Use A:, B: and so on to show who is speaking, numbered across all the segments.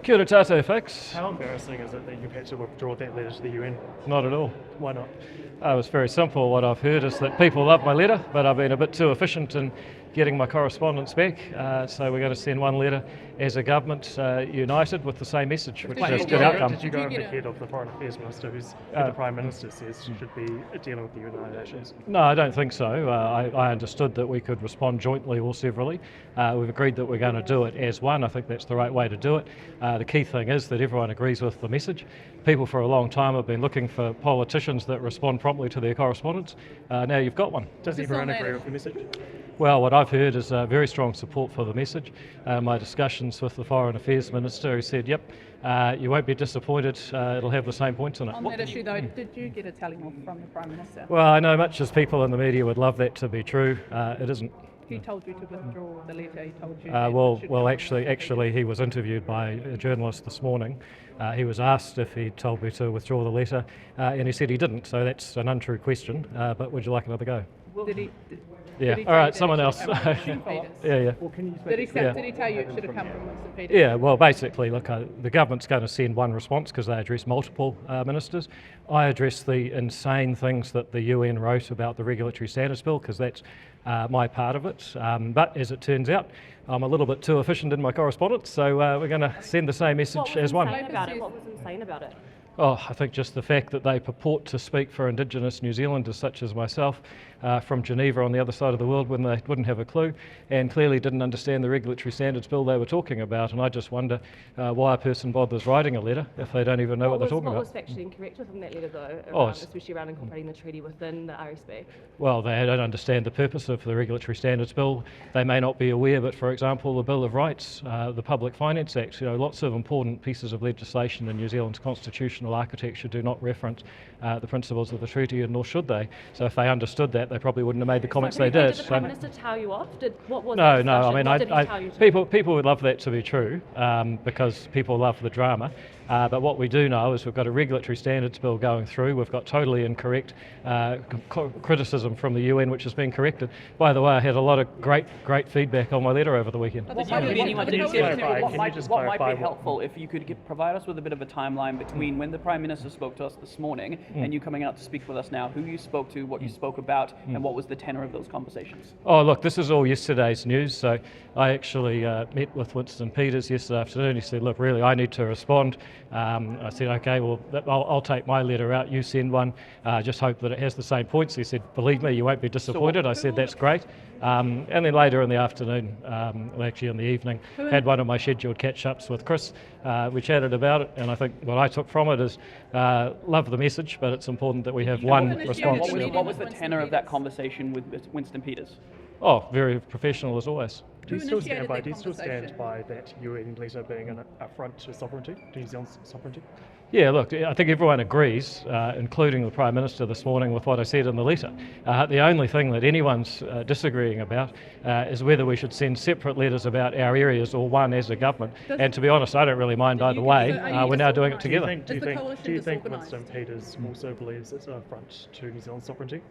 A: Kia ora tātou, folks.
B: How embarrassing is it that you've had to withdraw that letter to the UN?
A: Not at all.
B: Why not?
A: It was very simple. What I've heard is that people love my letter, but I've been a bit too efficient in getting my correspondence back. So we're going to send one letter as a government united with the same message, which is a good outcome.
B: Did you go ahead of the Foreign Affairs Minister, who the Prime Minister says should be dealing with the United Nations?
A: No, I don't think so. I understood that we could respond jointly or severally. We've agreed that we're going to do it as one. I think that's the right way to do it. The key thing is that everyone agrees with the message. People for a long time have been looking for politicians that respond promptly to their correspondence. Now you've got one.
B: Does everyone agree with the message?
A: Well, what I've heard is very strong support for the message. My discussions with the Foreign Affairs Minister, who said, yep, you won't be disappointed, it'll have the same points in it.
C: On that issue though, did you get a telling off from the Prime Minister?
A: Well, I know much as people in the media would love that to be true, it isn't.
C: He told you to withdraw the letter, he told you...
A: Well, actually, he was interviewed by a journalist this morning. He was asked if he told me to withdraw the letter, and he said he didn't, so that's an untrue question, but would you like another go?
C: Did he...
A: Yeah,
C: Did he
A: all right,
C: say
A: someone
C: that it
A: else.
C: should come from Winston Peters?
A: Yeah.
B: Well, can you
C: Did he tell you it should have come from Winston Peters?
A: Yeah, well, basically, look, the government's going to send one response because they address multiple ministers. I address the insane things that the UN wrote about the Regulatory Standards Bill because that's my part of it. But as it turns out, I'm a little bit too efficient in my correspondence, so we're going to send the same message as one.
D: What was insane about it?
A: Oh, I think just the fact that they purport to speak for indigenous New Zealanders such as myself from Geneva on the other side of the world when they wouldn't have a clue and clearly didn't understand the Regulatory Standards Bill they were talking about. And I just wonder why a person bothers writing a letter if they don't even know what they're talking about.
D: What was factually incorrect within that letter though, especially around incorporating the treaty within the RSB?
A: Well, they don't understand the purpose of the Regulatory Standards Bill. They may not be aware, but for example, the Bill of Rights, the Public Finance Act, lots of important pieces of legislation in New Zealand's constitutional architecture do not reference the principles of the treaty, and nor should they. So if they understood that, they probably wouldn't have made the comments they did.
D: Did the Prime Minister tell you off?
A: No. I mean, people would love that to be true because people love the drama. But what we do know is we've got a regulatory standards bill going through. We've got totally incorrect criticism from the UN, which has been corrected. By the way, I had a lot of great feedback on my letter over the weekend.
E: What might be helpful if you could provide us with a bit of a timeline between when the Prime Minister spoke to us this morning and you coming out to speak with us now, who you spoke to, what you spoke about, and what was the tenor of those conversations?
A: Oh, look, this is all yesterday's news. So I actually met with Winston Peters yesterday afternoon. He said, look, really, I need to respond. I said, okay, well, I'll take my letter out, you send one, just hope that it has the same points. He said, believe me, you won't be disappointed. I said, that's great. And then later in the afternoon, actually in the evening, had one of my scheduled catch-ups with Chris. We chatted about it, and I think what I took from it is love the message, but it's important that we have one response.
E: What was the tenor of that conversation with Winston Peters?
A: Oh, very professional as always.
B: Do you still stand by that UN letter being an affront to sovereignty, to New Zealand's sovereignty?
A: Yeah, look, I think everyone agrees, including the Prime Minister this morning, with what I said in the letter. The only thing that anyone's disagreeing about is whether we should send separate letters about our areas or one as a government. And to be honest, I don't really mind either way. We're now doing it together.
B: Do you think Winston Peters also believes it's an affront to New Zealand's sovereignty?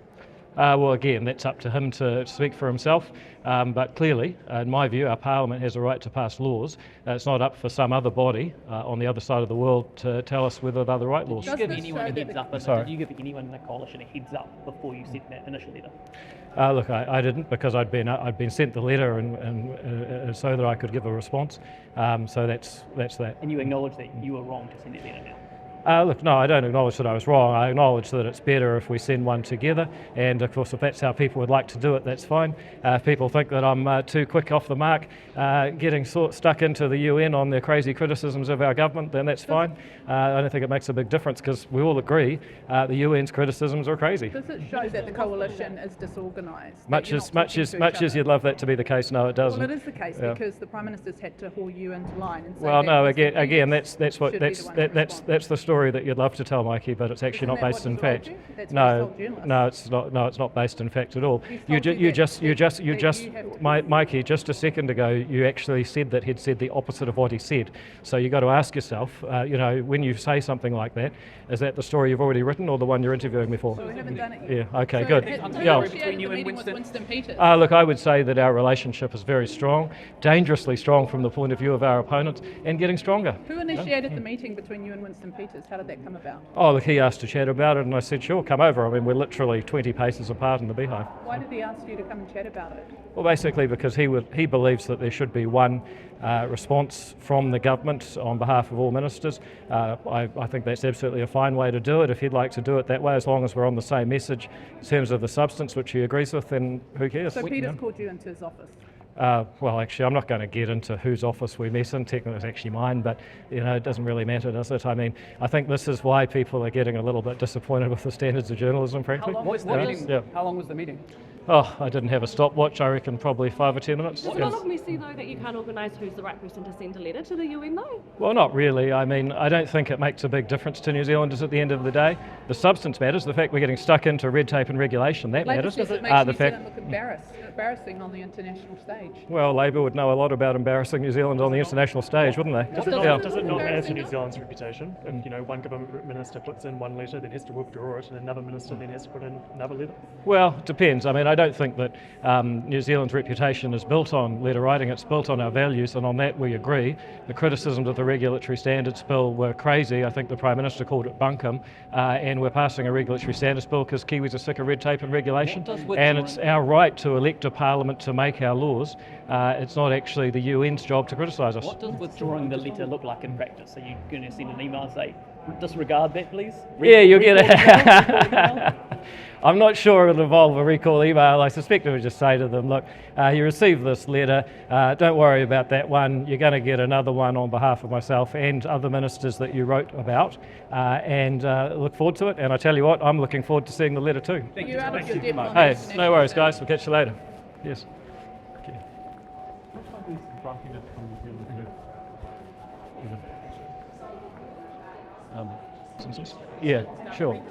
A: Well, again, that's up to him to speak for himself. But clearly, in my view, our Parliament has a right to pass laws. It's not up for some other body on the other side of the world to tell us whether they're the right laws.
F: Did you give anyone a heads up? Did you give anyone in the coalition a heads up before you sent that initial letter?
A: Look, I didn't, because I'd been sent the letter and so that I could give a response. So that's that.
F: And you acknowledge that you were wrong to send that letter now?
A: Look, no, I don't acknowledge that I was wrong. I acknowledge that it's better if we send one together, and of course if that's how people would like to do it, that's fine. If people think that I'm too quick off the mark, getting stuck into the UN on their crazy criticisms of our government, then that's fine. I don't think it makes a big difference, because we all agree the UN's criticisms are crazy.
C: Does it show that the coalition is disorganised?
A: Much as you'd love that to be the case, no, it doesn't.
C: Well, it is the case because the Prime Minister's had to haul you into line and say
A: well, no, again, that's the story story that you'd love to tell, Mikey, but it's actually
C: Isn't
A: not
C: that
A: based
C: what
A: in
C: you told
A: fact.
C: you? That's what
A: No,
C: you told journalists.
A: no, it's not. No, it's not based in fact at all.
C: He's told you
A: Mikey, just a second ago, you actually said that he'd said the opposite of what he said. So you got to ask yourself, when you say something like that, is that the story you've already written or the one you're interviewing me for?
C: So we haven't done it yet.
A: Yeah. Okay.
C: So
A: Good.
C: who
A: Yeah.
C: initiated
E: you
C: the
E: and
C: meeting with
E: Winston?
C: Winston Peters?
A: Look, I would say that our relationship is very strong, dangerously strong from the point of view of our opponents, and getting stronger.
C: Who initiated the meeting between you and Winston Peters? How did that come about?
A: Oh, look, he asked to chat about it, and I said, sure, come over. I mean, we're literally 20 paces apart in the beehive.
C: Why did he ask you to come and chat about it?
A: Well, basically because he believes that there should be one response from the government on behalf of all ministers. I think that's absolutely a fine way to do it. If he'd like to do it that way, as long as we're on the same message in terms of the substance which he agrees with, then who cares?
C: So Peters called you into his office.
A: Well, actually, I'm not going to get into whose office we met in. Technically, it's actually mine, but it doesn't really matter, does it? I mean, I think this is why people are getting a little bit disappointed with the standards of journalism, frankly.
E: How long was the meeting?
A: Yeah.
E: How long was the meeting?
A: Oh, I didn't have a stopwatch. I reckon probably 5 or 10 minutes.
D: Does it not look messy though that you can't organise who's the right person to send a letter to the UN though?
A: Well, not really. I mean, I don't think it makes a big difference to New Zealanders at the end of the day. The substance matters. The fact we're getting stuck into red tape and regulation, that
C: Labour
A: matters.
C: says it makes New
A: The fact,
C: Zealand look embarrassing on the international stage.
A: well, Labour would know a lot about embarrassing New Zealand on the international stage, wouldn't they?
B: Does it not add to New Zealand's reputation? If one government minister puts in one letter, then has to withdraw it, and another minister then has to put in another letter?
A: Well, it depends. I mean, I don't think that New Zealand's reputation is built on letter writing, it's built on our values, and on that we agree. The criticisms of the regulatory standards bill were crazy. I think the Prime Minister called it bunkum, and we're passing a regulatory standards bill because Kiwis are sick of red tape and regulation, and it's our right to elect a parliament to make our laws. It's not actually the UN's job to criticise us.
F: What does withdrawing the letter look like in practice? Are you going to send an email and say, disregard that, please?
A: Yeah, you'll get
F: Recall
A: it. I'm not sure it'll involve a recall email. I suspect it would just say to them, look, you received this letter, don't worry about that one, you're going to get another one on behalf of myself and other ministers that you wrote about, and look forward to it. And I tell you what, I'm looking forward to seeing the letter too.
C: You're out of your depth on the
A: Hey,
C: international
A: no worries
C: stage.
A: guys, we'll catch you later. Yes. Okay. Yeah, sure.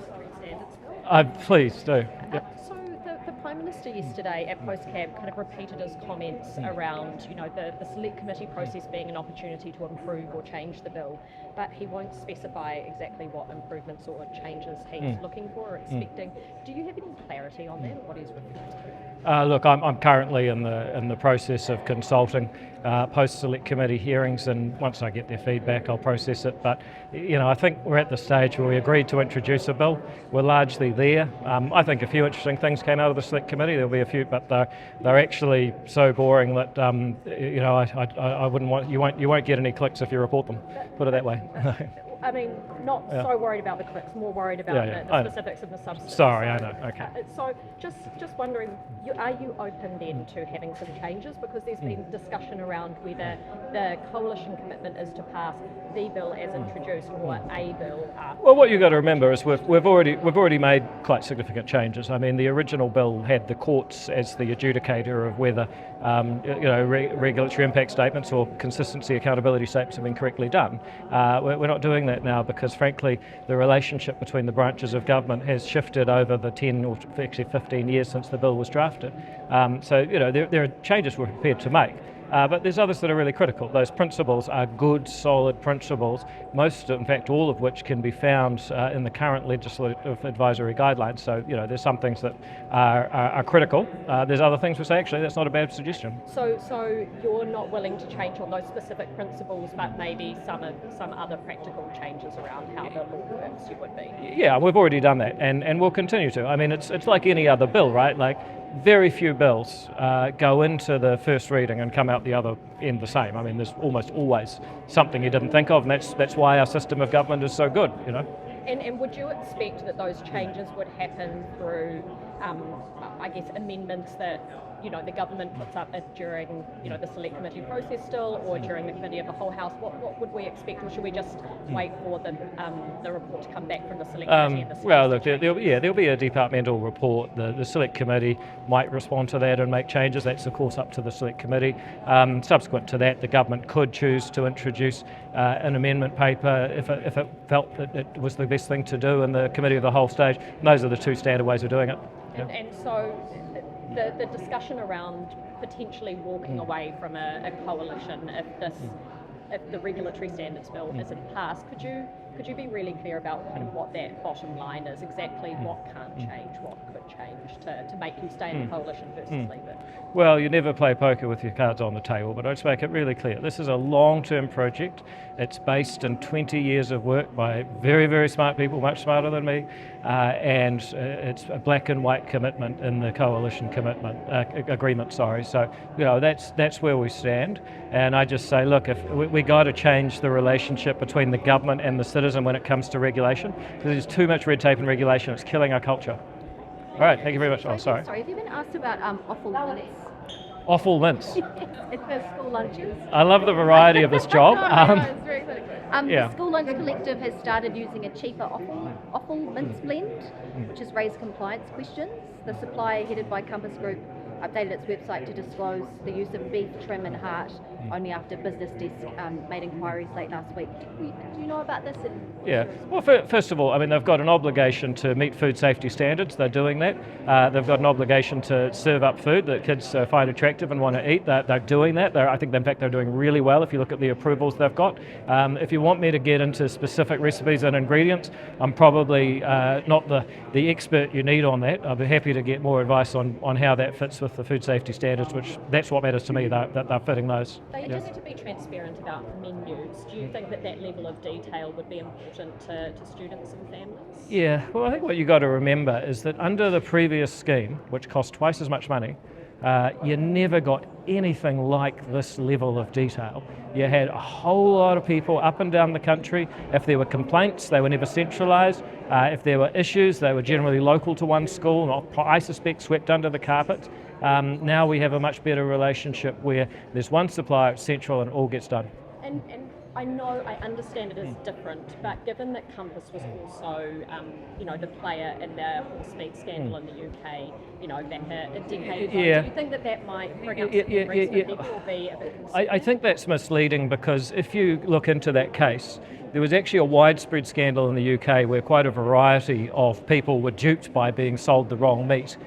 A: Please do. Yep.
G: So the Prime Minister yesterday at Postcamp kind of repeated his comments around, the select committee process being an opportunity to improve or change the bill, but he won't specify exactly what improvements or changes he's looking for or expecting. Do you have any clarity on that, or what he's referring to?
A: Look, I'm currently in the process of consulting post-select committee hearings, and once I get their feedback, I'll process it. But I think we're at the stage where we agreed to introduce a bill. We're largely there. I think a few interesting things came out of the select committee. There'll be a few, but they're actually so boring that I wouldn't want you won't get any clicks if you report them. Put it that way.
G: I mean, not so worried about the clicks, more worried about the specifics of the substance.
A: Sorry, I know. Okay.
G: So just wondering, are you open then to having some changes? Because there's been discussion around whether the coalition commitment is to pass the bill as introduced or a bill.
A: Well, what you've got to remember is we've already made quite significant changes. I mean, the original bill had the courts as the adjudicator of whether regulatory impact statements or consistency accountability statements have been correctly done. We're not doing that now because, frankly, the relationship between the branches of government has shifted over the 10 or actually 15 years since the bill was drafted. There are changes we're prepared to make. But there's others that are really critical. Those principles are good, solid principles, most, in fact, all of which can be found in the current legislative advisory guidelines. So, there's some things that are critical. There's other things we say, actually, that's not a bad suggestion.
G: So you're not willing to change on those specific principles, but maybe some other practical changes around how the law works, you would be?
A: Yeah, we've already done that, and we'll continue to. I mean, it's like any other bill, right? Like, very few bills go into the first reading and come out the other end the same. I mean, there's almost always something you didn't think of, and that's why our system of government is so good,
G: And would you expect that those changes would happen through, amendments that the government puts up it during, the select committee process still, or during the committee of the whole house? What would we expect, or should we just wait for the report to come back from the select committee? And the
A: Well, look, there'll be a departmental report. The select committee might respond to that and make changes. That's of course up to the select committee. Subsequent to that, the government could choose to introduce an amendment paper if it felt that it was the best thing to do in the committee of the whole stage. And those are the two standard ways of doing it.
G: And so the discussion around potentially walking away from a coalition if the regulatory standards bill isn't passed, could you be really clear about kind of what that bottom line is, exactly what can't change, what could change to make you stay in the coalition versus leave it?
A: Well, you never play poker with your cards on the table, but I'll just make it really clear. This is a long-term project. It's based in 20 years of work by very, very smart people, much smarter than me, and it's a black and white commitment in the coalition agreement. So, that's where we stand. And I just say, look, if we got to change the relationship between the government and the citizen when it comes to regulation, because there's too much red tape and regulation. It's killing our culture. All right, thank you very much. Oh, sorry.
H: Sorry, have you been asked about offal mints?
A: Offal mints.
H: It's for school lunches.
A: I love the variety of this job.
H: It's very exciting. The School Lunch Collective has started using a cheaper offal mints blend, which has raised compliance questions. The supplier, headed by Compass Group, updated its website to disclose the use of beef, trim and heart only after Business Desk made inquiries late last week. Do you know about this?
A: Yeah. Well, first of all, I mean, they've got an obligation to meet food safety standards. They're doing that. They've got an obligation to serve up food that kids find attractive and want to eat. They're doing that. I think, in fact, they're doing really well if you look at the approvals they've got. If you want me to get into specific recipes and ingredients, I'm probably not the expert you need on that. I'll be happy to get more advice on how that fits with the food safety standards, which that's what matters to me, that they're fitting those.
G: They do need to be transparent about menus. Do you think that level of detail would be important to students and families? Yeah, well, I think what you've got to remember is that under the previous scheme, which cost twice as much money, you never got anything like this level of detail. You had a whole lot of people up and down the country. If there were complaints, they were never centralised. If there were issues, they were generally local to one school, not, I suspect, swept under the carpet. Now we have a much better relationship where there's one supplier, it's central, and it all gets done. And I understand it is different, but given that Compass was also, the player in the horse meat scandal in the UK, back a decade ago, do you think that might bring up some memories for people or be a bit concerned? I think that's misleading, because if you look into that case, there was actually a widespread scandal in the UK where quite a variety of people were duped by being sold the wrong meat.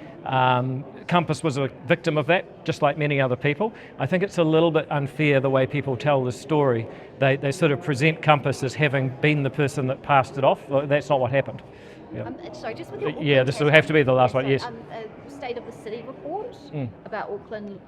G: Compass was a victim of that, just like many other people. I think it's a little bit unfair the way people tell the story. They sort of present Compass as having been the person that passed it off. Well, that's not what happened. Yeah.
H: Sorry, just with your
A: this will have to be the last one. Yes.
H: A State of the City report about Auckland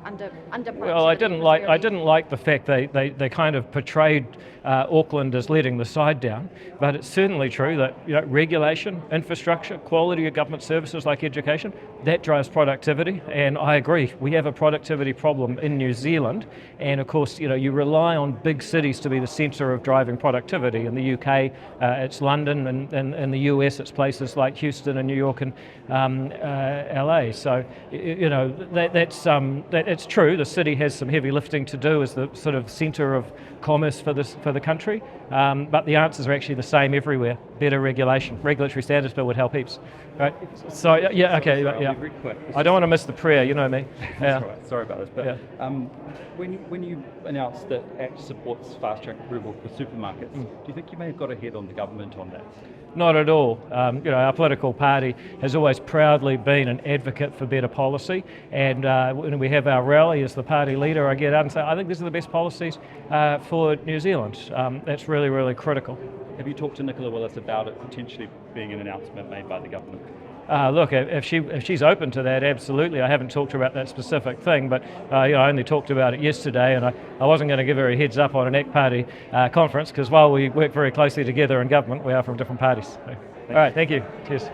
H: under.
A: Well, I didn't like the fact they kind of portrayed Auckland as letting the side down, but it's certainly true that regulation, infrastructure, quality of government services like education, that drives productivity. And I agree, we have a productivity problem in New Zealand, and of course you rely on big cities to be the centre of driving productivity. In the UK, it's London, and in the US, it's places like Houston and New York and LA. So that's true. The city has some heavy lifting to do as the sort of centre of commerce for the country, but the answers are actually the same everywhere. Better regulation, regulatory standards bill would help heaps. Right? So okay.
I: Very quick.
A: I don't want to miss the prayer. You know me.
I: That's all right. Sorry about this, but when you announced that ACT supports fast track approval for supermarkets, do you think you may have got ahead on the government on that?
A: Not at all. Our political party has always proudly been an advocate for better policy, and when we have our rally as the party leader, I get out and say, I think these are the best policies for New Zealand. That's really, really critical.
I: Have you talked to Nicola Willis about it potentially being an announcement made by the government?
A: Look, if she's open to that, absolutely. I haven't talked to her about that specific thing, but I only talked about it yesterday, and I wasn't going to give her a heads up on an ACT Party conference, because while we work very closely together in government, we are from different parties. So, all right, thank you. Cheers.